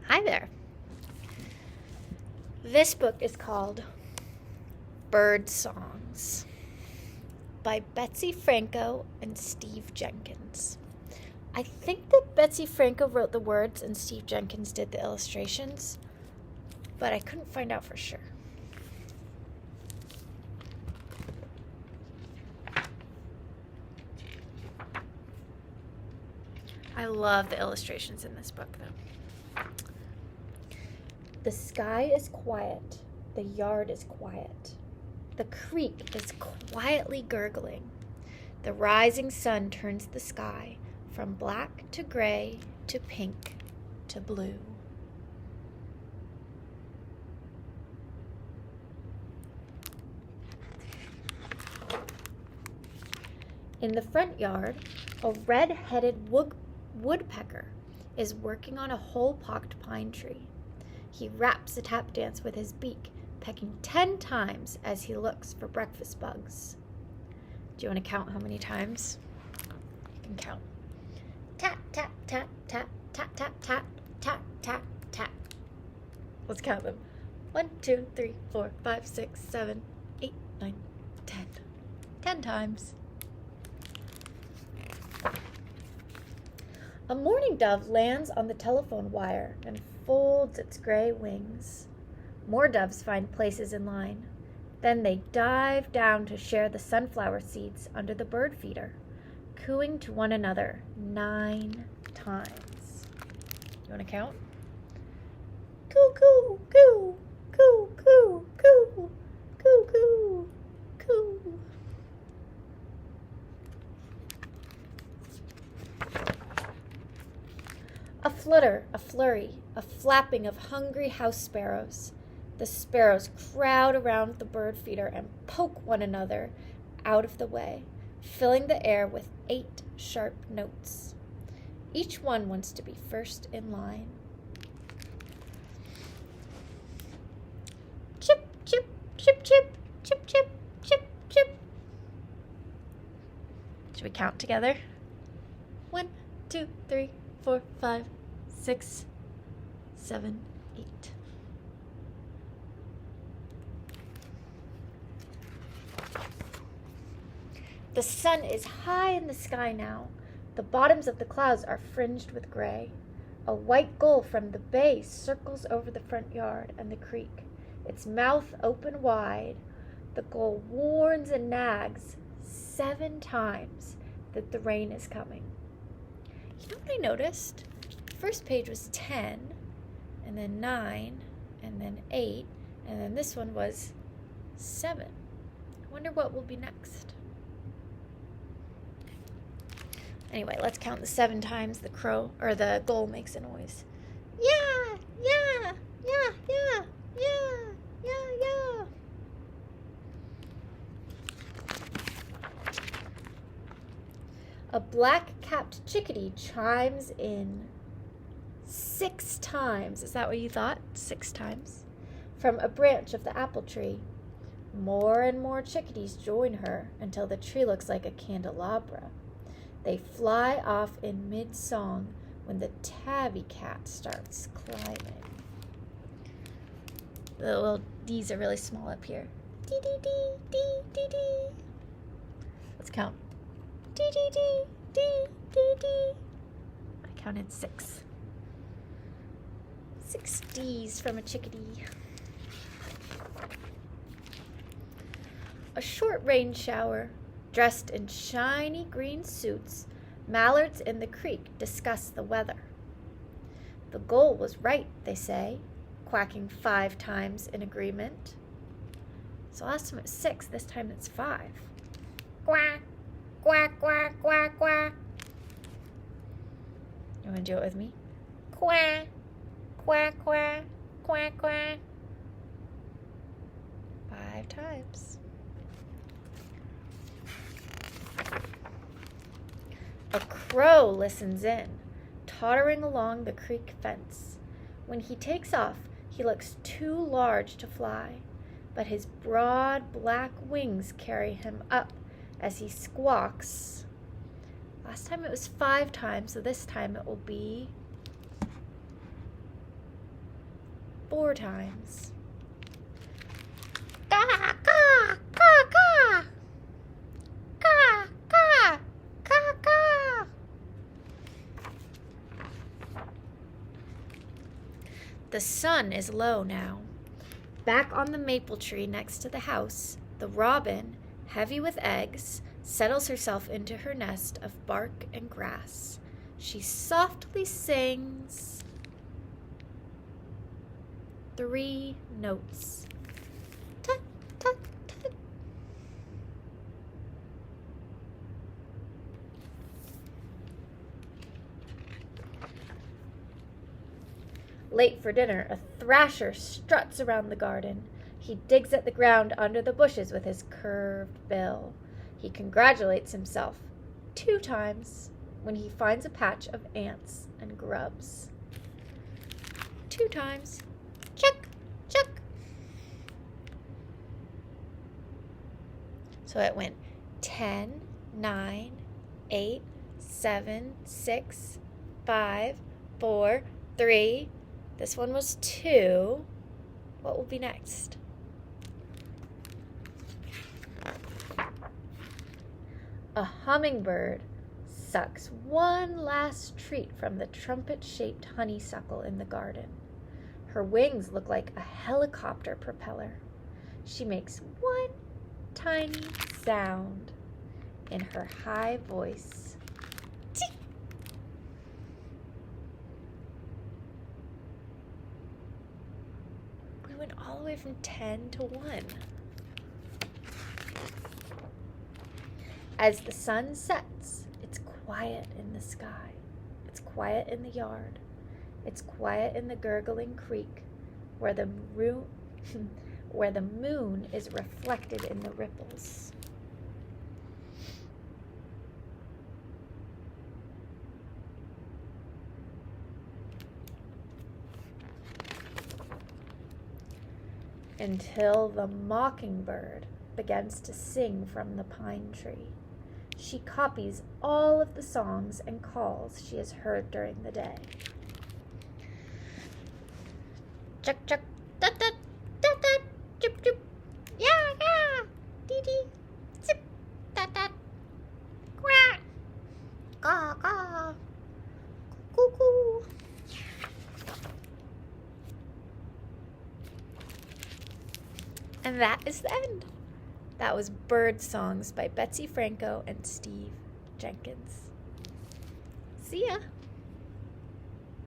Hi there. This book is called Birdsongs by Betsy Franco and Steve Jenkins. I think that Betsy Franco wrote the words and Steve Jenkins did the illustrations, but I couldn't find out for sure. I love the illustrations in this book, though. The sky is quiet. The yard is quiet. The creek is quietly gurgling. The rising sun turns the sky from black to gray to pink to blue. In the front yard, a red-headed woodpecker is working on a hole-pocked pine tree. He raps a tap dance with his beak, pecking 10 times as he looks for breakfast bugs. Do you want to count how many times? You can count. Tap, tap, tap, tap, tap, tap, tap, tap, tap, tap. Let's count them. 1, 2, 3, 4, 5, 6, 7, 8, 9, 10. 10 times. A mourning dove lands on the telephone wire and folds its gray wings. More doves find places in line. Then they dive down to share the sunflower seeds under the bird feeder, cooing to one another 9 times. You want to count? Coo, coo, coo, coo, coo, coo, coo, coo, coo. A flutter, a flurry, a flapping of hungry house sparrows. The sparrows crowd around the bird feeder and poke one another out of the way, filling the air with 8 sharp notes. Each one wants to be first in line. Chip, chip, chip, chip, chip, chip, chip, chip. Should we count together? 1, 2, 3, 4, 5, 6, 7, 8. The sun is high in the sky now. The bottoms of the clouds are fringed with gray. A white gull from the bay circles over the front yard and the creek, its mouth open wide. The gull warns and nags 7 times that the rain is coming. You know what I noticed? The first page was 10, and then 9, and then 8, and then this one was 7. I wonder what will be next. Anyway, let's count the 7 times the gull makes a noise. Yeah, yeah, yeah, yeah, yeah, yeah, yeah. A black-capped chickadee chimes in 6 times. Is that what you thought? 6 times. From a branch of the apple tree. More and more chickadees join her until the tree looks like a candelabra. They fly off in mid-song when the tabby cat starts climbing. The little D's are really small up here. Dee dee dee dee dee dee. Let's count. Dee dee dee dee dee dee. I counted 6. 6 D's from a chickadee. A short rain shower. Dressed in shiny green suits, mallards in the creek discuss the weather. The gull was right, they say, quacking 5 times in agreement. So last time it was 6, this time it's 5. Quack, quack, quack, quack, quack. You want to do it with me? Quack, quack, quack, quack, quack. 5 times. A crow listens in, tottering along the creek fence. When he takes off, he looks too large to fly, but his broad black wings carry him up as he squawks. Last time it was 5 times, so this time it will be 4 times. Caw, caw, caw, caw. Caw, caw, caw, caw. The sun is low now. Back on the maple tree next to the house, the robin, heavy with eggs, settles herself into her nest of bark and grass. She softly sings 3 notes. Tut, tut, tut. Late for dinner, a thrasher struts around the garden. He digs at the ground under the bushes with his curved bill. He congratulates himself 2 times when he finds a patch of ants and grubs. 2 times. Chuck, chuck. So it went 10, 9, 8, 7, 6, 5, 4, 3. This one was 2. What will be next? A hummingbird sucks one last treat from the trumpet-shaped honeysuckle in the garden. Her wings look like a helicopter propeller. She makes one tiny sound in her high voice. Tick. We went all the way from 10 to 1. As the sun sets, it's quiet in the sky. It's quiet in the yard. It's quiet in the gurgling creek where the moon is reflected in the ripples. Until the mockingbird begins to sing from the pine tree. She copies all of the songs and calls she has heard during the day. Chuck, chuck, tut, tut, tut, tut, chup, chup. Yeah, yeah. Dee, dee. Zip, tut, tut. Quack. Caw, caw. Cuckoo. And that is the end. That was Birdsongs by Betsy, Franco, and Steve Jenkins. See ya!